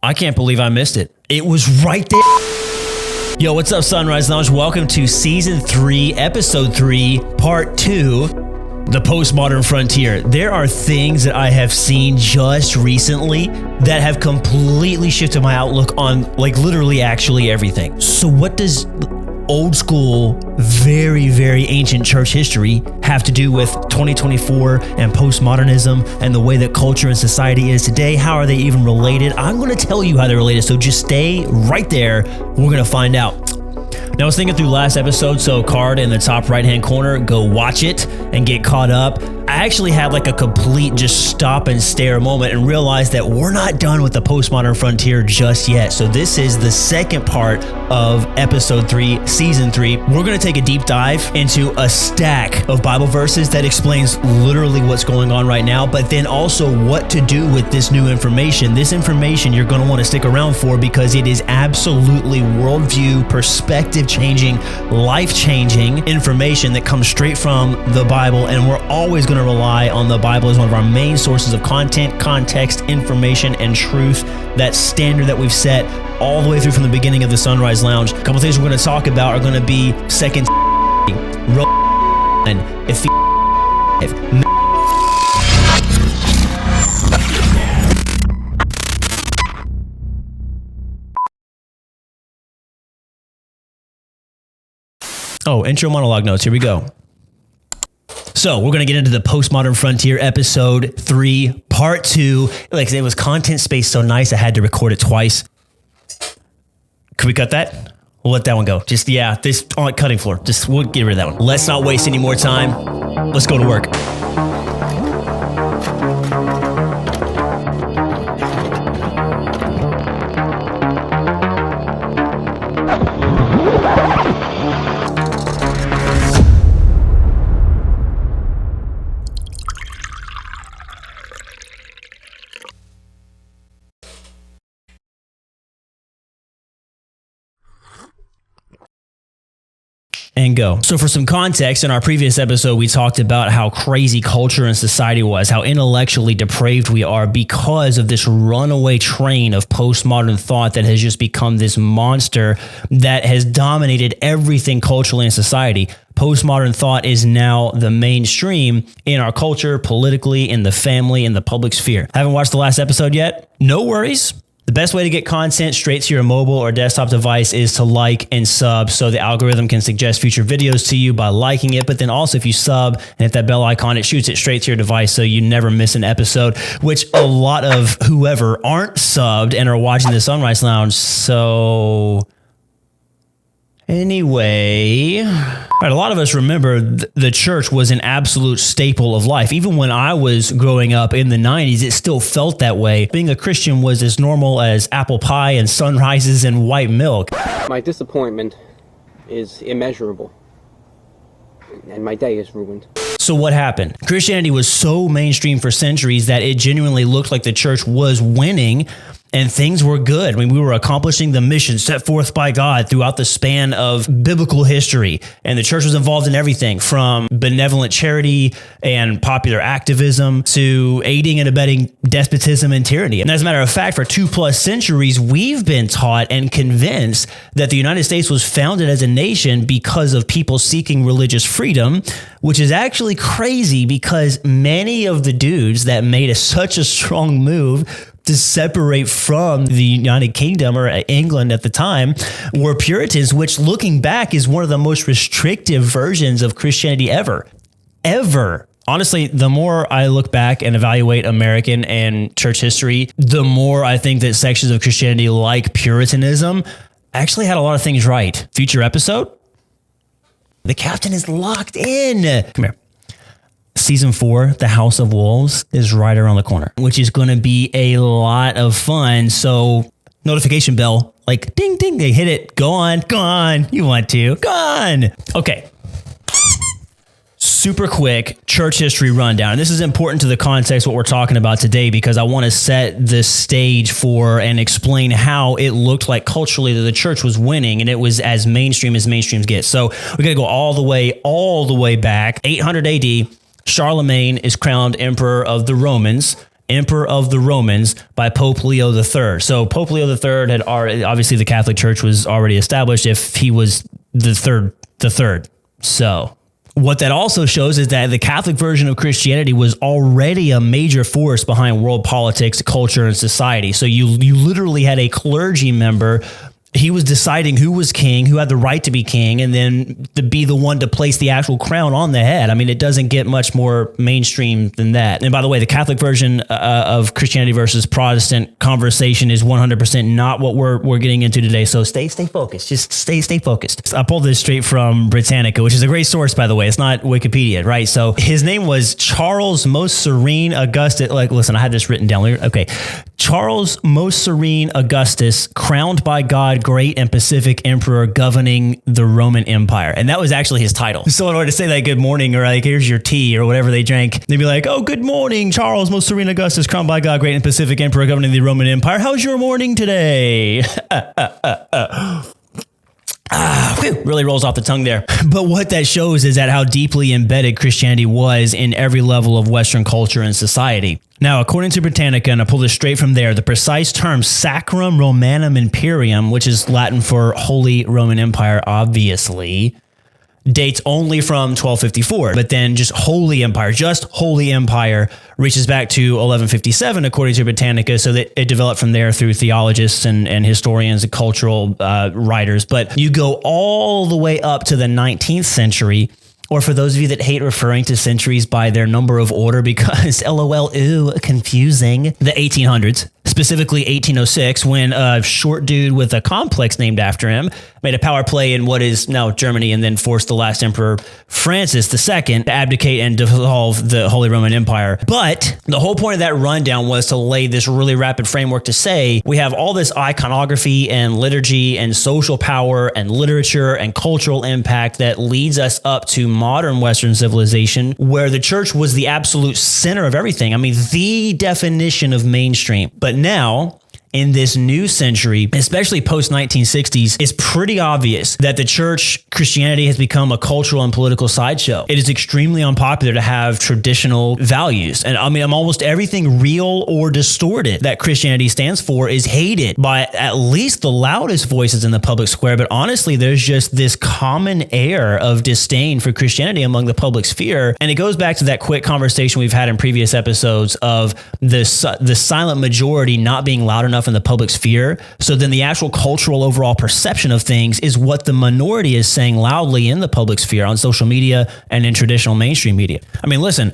I can't believe I missed it. It was right there. Yo, what's up, Sunrise Lounge? Welcome to Season 3, Episode 3, Part 2, The Postmodern Frontier. There are things that I have seen just recently that have completely shifted my outlook on, like, literally actually everything. So what does old school, very, very ancient church history have to do with 2024 and postmodernism and the way that culture and society is today? How are they even related? I'm going to tell you how they're related, so just stay right there. We're going to find out. Now, I was thinking through last episode, so card in the top right-hand corner, go watch it and get caught up. I actually had like a complete just stop and stare moment and realized that we're not done with the postmodern frontier just yet. So this is the second part of episode 3, season 3. We're going to take a deep dive into a stack of Bible verses that explains literally what's going on right now, but then also what to do with this new information. This information you're going to want to stick around for because it is absolutely worldview, perspective-changing, life-changing information that comes straight from the Bible, and we're always going to rely on the Bible as one of our main sources of content, context, information, and truth. That standard that we've set all the way through from the beginning of the Sunrise Lounge. A couple things we're going to talk about are going to be Second and Ephesians. Oh, intro monologue notes. Here we go. So we're going to get into the Postmodern Frontier episode 3, part 2. Like it was content space so nice, I had to record it twice. Could we cut that? We'll let that one go. Just, yeah, this on cutting floor. Just, we'll get rid of that one. Let's not waste any more time. Let's go to work. And go. So for some context, in our previous episode, we talked about how crazy culture and society was, how intellectually depraved we are because of this runaway train of postmodern thought that has just become this monster that has dominated everything culturally in society. Postmodern thought is now the mainstream in our culture, politically, in the family, in the public sphere. Haven't watched the last episode yet? No worries. The best way to get content straight to your mobile or desktop device is to like and sub so the algorithm can suggest future videos to you by liking it. But then also if you sub and hit that bell icon, it shoots it straight to your device so you never miss an episode, which a lot of whoever aren't subbed and are watching the Sunrise Lounge. So anyway, all right, a lot of us remember the church was an absolute staple of life. Even when I was growing up in the 90s, it still felt that way. Being a Christian was as normal as apple pie and sunrises and white milk. My disappointment is immeasurable, and my day is ruined. So what happened? Christianity was so mainstream for centuries that it genuinely looked like the church was winning and things were good. I mean, we were accomplishing the mission set forth by God throughout the span of biblical history. And the church was involved in everything from benevolent charity and popular activism to aiding and abetting despotism and tyranny. And as a matter of fact, for 2+ centuries, we've been taught and convinced that the United States was founded as a nation because of people seeking religious freedom, which is actually crazy because many of the dudes that made such a strong move to separate from the United Kingdom or England at the time were Puritans, which looking back is one of the most restrictive versions of Christianity ever. Honestly, the more I look back and evaluate American and church history, the more I think that sections of Christianity like Puritanism actually had a lot of things right. Future episode? The captain is locked in. Come here. Season 4, The House of Wolves, is right around the corner, which is going to be a lot of fun. So notification bell, like ding, ding, they hit it. Go on. You want to, go on. Okay. Super quick church history rundown. And this is important to the context of what we're talking about today because I want to set the stage for and explain how it looked like culturally that the church was winning and it was as mainstreams get. So we're going to go all the way back, 800 AD. Charlemagne is crowned emperor of the Romans. Emperor of the Romans by Pope Leo III. So Pope Leo III had already, obviously the Catholic Church was already established if he was the third. So what that also shows is that the Catholic version of Christianity was already a major force behind world politics, culture, and society. So you literally had a clergy member. He was deciding who was king, who had the right to be king, and then to be the one to place the actual crown on the head. I mean, it doesn't get much more mainstream than that. And by the way, the Catholic version of Christianity versus Protestant conversation is 100% not what we're getting into today. So stay focused. Just stay focused. I pulled this straight from Britannica, which is a great source, by the way. It's not Wikipedia, right? So his name was Charles Most Serene Augustus. Like, listen, I had this written down. Okay. Charles Most Serene Augustus, crowned by God, great and Pacific emperor governing the Roman Empire. And that was actually his title. So in order to say that good morning, or like, here's your tea or whatever they drank, they'd be like, oh, good morning, Charles Most Serene Augustus, crowned by God, great and Pacific emperor governing the Roman Empire. How's your morning today? Really rolls off the tongue there. But what that shows is that how deeply embedded Christianity was in every level of Western culture and society. Now, according to Britannica, and I pulled this straight from there, the precise term Sacrum Romanum Imperium, which is Latin for Holy Roman Empire, obviously, dates only from 1254, but then just Holy Empire reaches back to 1157, according to Britannica, so that it developed from there through theologists and historians and cultural writers. But you go all the way up to the 19th century, or for those of you that hate referring to centuries by their number of order because LOL, ooh, confusing, the 1800s. Specifically 1806, when a short dude with a complex named after him made a power play in what is now Germany and then forced the last emperor, Francis II, to abdicate and dissolve the Holy Roman Empire. But the whole point of that rundown was to lay this really rapid framework to say we have all this iconography and liturgy and social power and literature and cultural impact that leads us up to modern Western civilization, where the church was the absolute center of everything. I mean, the definition of mainstream. But now, in this new century, especially post-1960s, it's pretty obvious that the church, Christianity, has become a cultural and political sideshow. It is extremely unpopular to have traditional values. And I mean, almost everything real or distorted that Christianity stands for is hated by at least the loudest voices in the public square. But honestly, there's just this common air of disdain for Christianity among the public sphere. And it goes back to that quick conversation we've had in previous episodes of the silent majority not being loud enough in the public sphere. So then the actual cultural overall perception of things is what the minority is saying loudly in the public sphere on social media and in traditional mainstream media. I mean, listen,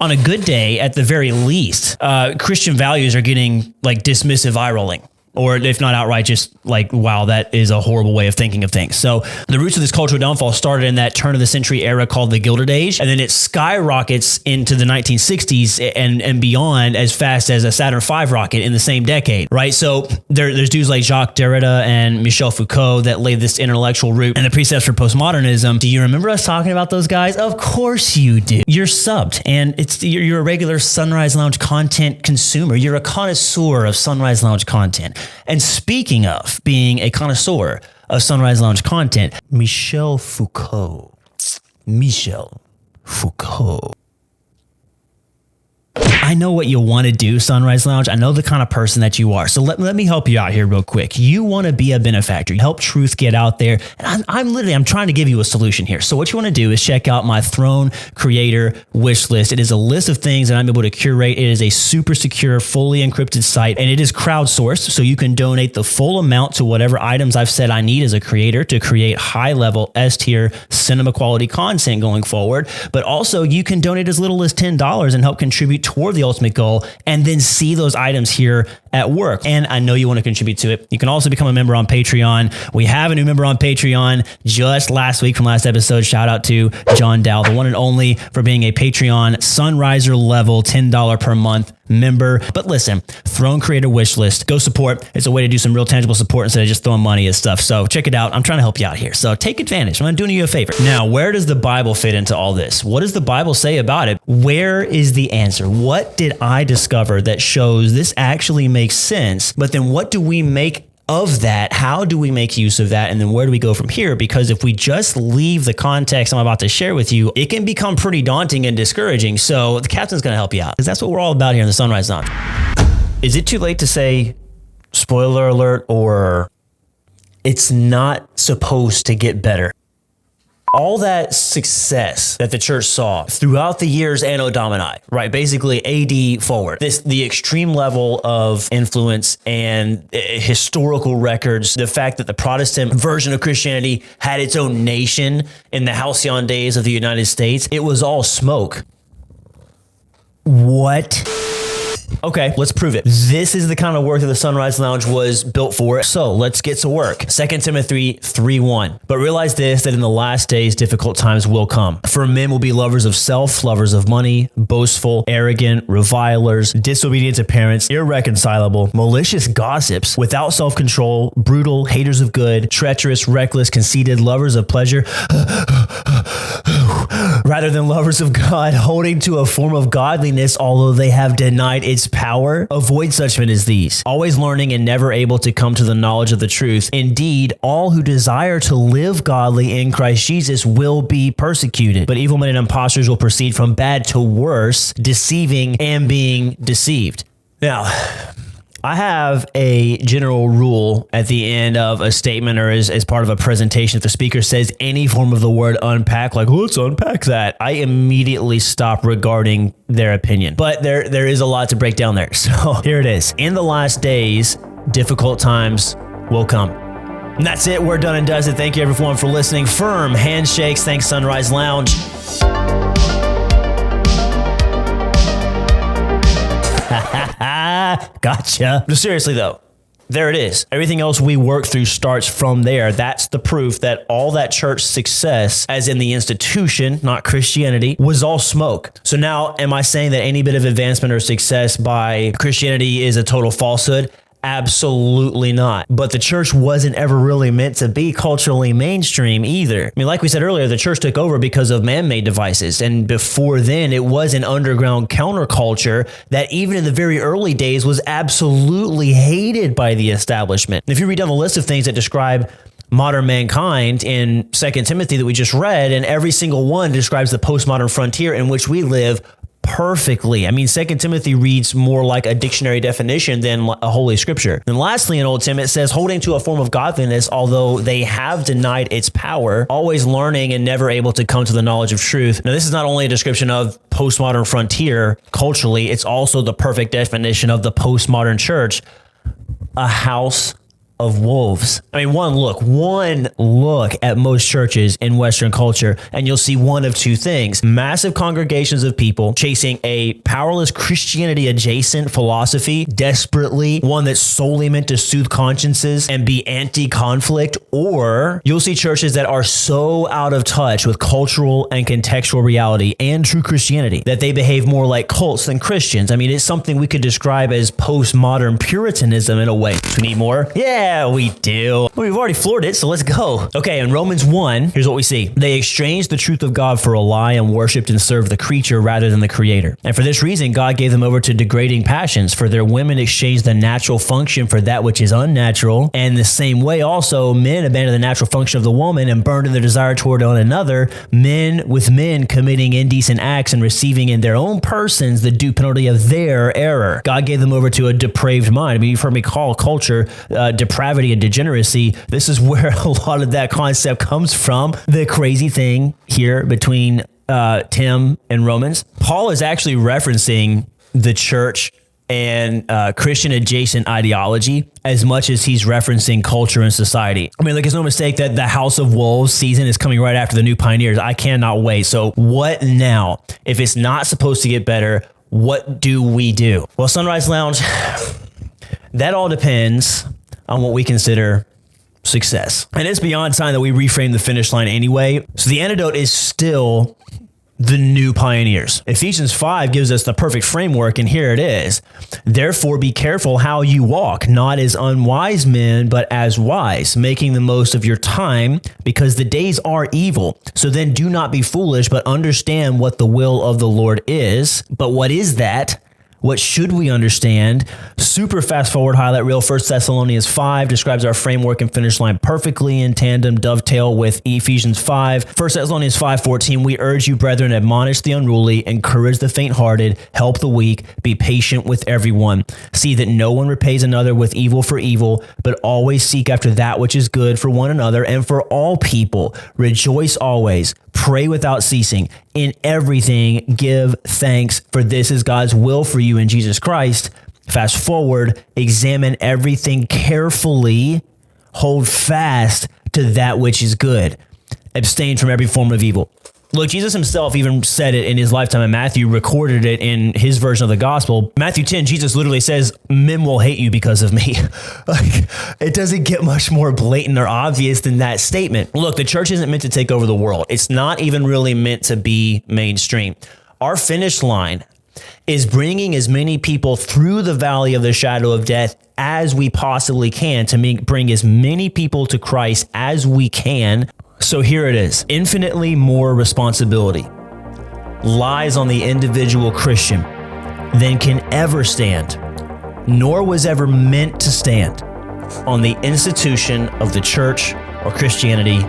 on a good day, at the very least, Christian values are getting like dismissive eye rolling. Or if not outright, just like, wow, that is a horrible way of thinking of things. So the roots of this cultural downfall started in that turn of the century era called the Gilded Age. And then it skyrockets into the 1960s and beyond as fast as a Saturn V rocket in the same decade, right? So there's dudes like Jacques Derrida and Michel Foucault that laid this intellectual root and the precepts for postmodernism. Do you remember us talking about those guys? Of course you do. You're subbed, and you're a regular Sunrise Lounge content consumer. You're a connoisseur of Sunrise Lounge content. And speaking of being a connoisseur of Sunrise Lounge content, Michel Foucault. I know what you want to do, Sunrise Lounge. I know the kind of person that you are. So let me help you out here real quick. You want to be a benefactor, help truth get out there. And I'm trying to give you a solution here. So what you want to do is check out my Throne Creator wish list. It is a list of things that I'm able to curate. It is a super secure, fully encrypted site, and it is crowdsourced. So you can donate the full amount to whatever items I've said I need as a creator to create high level S-tier cinema quality content going forward. But also you can donate as little as $10 and help contribute toward the ultimate goal, and then see those items here at work. And I know you want to contribute to it. You can also become a member on Patreon. We have a new member on Patreon just last week from last episode. Shout out to John Dow, the one and only, for being a Patreon Sunriser level $10 per month member. But listen, Throne Creator wish list, go support. It's a way to do some real tangible support instead of just throwing money at stuff. So check it out. I'm trying to help you out here. So take advantage. I'm doing you a favor. Now, where does the Bible fit into all this? What does the Bible say about it? Where is the answer? What did I discover that shows this actually makes sense? But then what do we make of that, how do we make use of that? And then where do we go from here? Because if we just leave the context I'm about to share with you, it can become pretty daunting and discouraging. So the captain's going to help you out, because that's what we're all about here in the Sunrise Lounge. Is it too late to say spoiler alert, or it's not supposed to get better? All that success that the church saw throughout the years Anno Domini, right? Basically AD forward, the extreme level of influence and historical records, the fact that the Protestant version of Christianity had its own nation in the halcyon days of the United States, it was all smoke. What? Okay, let's prove it. This is the kind of work that the Sunrise Lounge was built for. So let's get to work. 2 Timothy 3:1. But realize this, that in the last days, difficult times will come. For men will be lovers of self, lovers of money, boastful, arrogant, revilers, disobedient to parents, irreconcilable, malicious gossips, without self-control, brutal, haters of good, treacherous, reckless, conceited, lovers of pleasure, rather than lovers of God, holding to a form of godliness, although they have denied its power. Avoid such men as these, always learning and never able to come to the knowledge of the truth. Indeed, all who desire to live godly in Christ Jesus will be persecuted. But evil men and impostors will proceed from bad to worse, deceiving and being deceived. Now, I have a general rule at the end of a statement or as part of a presentation. If the speaker says any form of the word unpack, like, let's unpack that, I immediately stop regarding their opinion. But there is a lot to break down there. So here it is. In the last days, difficult times will come. And that's it. We're done and does it. Thank you everyone for listening. Firm handshakes. Thanks, Sunrise Lounge. Gotcha. But seriously though, there it is. Everything else we work through starts from there. That's the proof that all that church success, as in the institution, not Christianity, was all smoke. So now, am I saying that any bit of advancement or success by Christianity is a total falsehood? Absolutely not. But the church wasn't ever really meant to be culturally mainstream either. I mean, like we said earlier, the church took over because of man-made devices. And before then, it was an underground counterculture that even in the very early days was absolutely hated by the establishment. And if you read down the list of things that describe modern mankind in 2 Timothy that we just read, and every single one describes the postmodern frontier in which we live perfectly. I mean, 2 Timothy reads more like a dictionary definition than a holy scripture. And lastly, in Old Tim, it says, holding to a form of godliness, although they have denied its power, always learning and never able to come to the knowledge of truth. Now, this is not only a description of postmodern frontier culturally, it's also the perfect definition of the postmodern church, a house of wolves. I mean, one look at most churches in Western culture, and you'll see one of two things: massive congregations of people chasing a powerless Christianity adjacent philosophy desperately, one that's solely meant to soothe consciences and be anti-conflict, or you'll see churches that are so out of touch with cultural and contextual reality and true Christianity that they behave more like cults than Christians. I mean, it's something we could describe as postmodern Puritanism in a way. Do we need more? Yeah, we do. Well, we've already floored it, so let's go. Okay, in Romans 1, here's what we see. They exchanged the truth of God for a lie and worshipped and served the creature rather than the creator. And for this reason, God gave them over to degrading passions, for their women exchanged the natural function for that which is unnatural. And the same way also, men abandoned the natural function of the woman and burned in their desire toward one another, men with men committing indecent acts and receiving in their own persons the due penalty of their error. God gave them over to a depraved mind. I mean, you've heard me call culture depravity and degeneracy. This is where a lot of that concept comes from. The crazy thing here between Tim and Romans, Paul is actually referencing the church and Christian adjacent ideology as much as he's referencing culture and society. I mean, like, it's no mistake that the House of Wolves season is coming right after the New Pioneers. I cannot wait. So what now? If it's not supposed to get better, what do we do? Well, Sunrise Lounge, that all depends on what we consider success. And it's beyond time that we reframe the finish line anyway. So the antidote is still the new pioneers. Ephesians 5 gives us the perfect framework, and here it is. Therefore, be careful how you walk, not as unwise men, but as wise, making the most of your time, because the days are evil. So then do not be foolish, but understand what the will of the Lord is. But what is that? What should we understand? Super fast forward highlight reel. 1 Thessalonians 5 describes our framework and finish line perfectly in tandem, dovetail with Ephesians 5. 1 Thessalonians 5:14, we urge you, brethren, admonish the unruly, encourage the faint-hearted, help the weak, be patient with everyone. See that no one repays another with evil for evil, but always seek after that which is good for one another and for all people. Rejoice always. Pray without ceasing. In everything, give thanks, for this is God's will for you in Jesus Christ. Fast forward, examine everything carefully, hold fast to that which is good. Abstain from every form of evil. Look, Jesus himself even said it in his lifetime, and Matthew recorded it in his version of the gospel. Matthew 10, Jesus literally says, men will hate you because of me. Like, it doesn't get much more blatant or obvious than that statement. Look, the church isn't meant to take over the world. It's not even really meant to be mainstream. Our finish line is bringing as many people through the valley of the shadow of death as we possibly can to bring as many people to Christ as we can. So here it is. Infinitely more responsibility lies on the individual Christian than can ever stand, nor was ever meant to stand, on the institution of the church or Christianity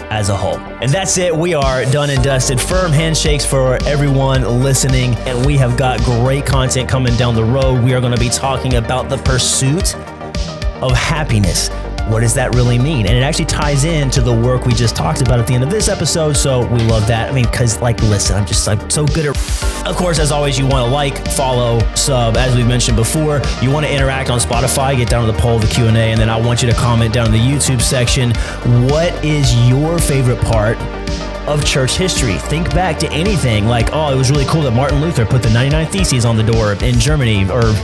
as a whole. And that's it. We are done and dusted. Firm handshakes for everyone listening, and we have got great content coming down the road. We are going to be talking about the pursuit of happiness. What does that really mean? And it actually ties into the work we just talked about at the end of this episode. So we love that. I mean, because listen, I'm so good at, of course, as always, you want to like, follow, sub, as we've mentioned before. You want to interact on Spotify, get down to the poll, the Q&A, and then I want you to comment down in the YouTube section. What is your favorite part of church history? Think back to anything like, oh, it was really cool that Martin Luther put the 99 Theses on the door in Germany, or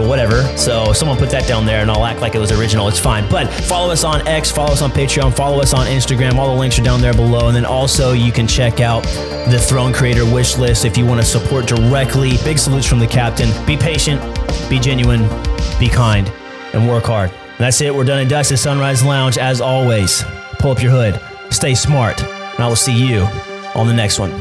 whatever. So someone put that down there and I'll act like it was original. It's fine. But follow us on X, follow us on Patreon, follow us on Instagram. All the links are down there below. And then also you can check out the Throne Creator wish list if you want to support directly. Big salutes from the captain. Be patient, be genuine, be kind, and work hard. And that's it. We're done and dusted. Sunrise Lounge, as always. Pull up your hood, stay smart, and I will see you on the next one.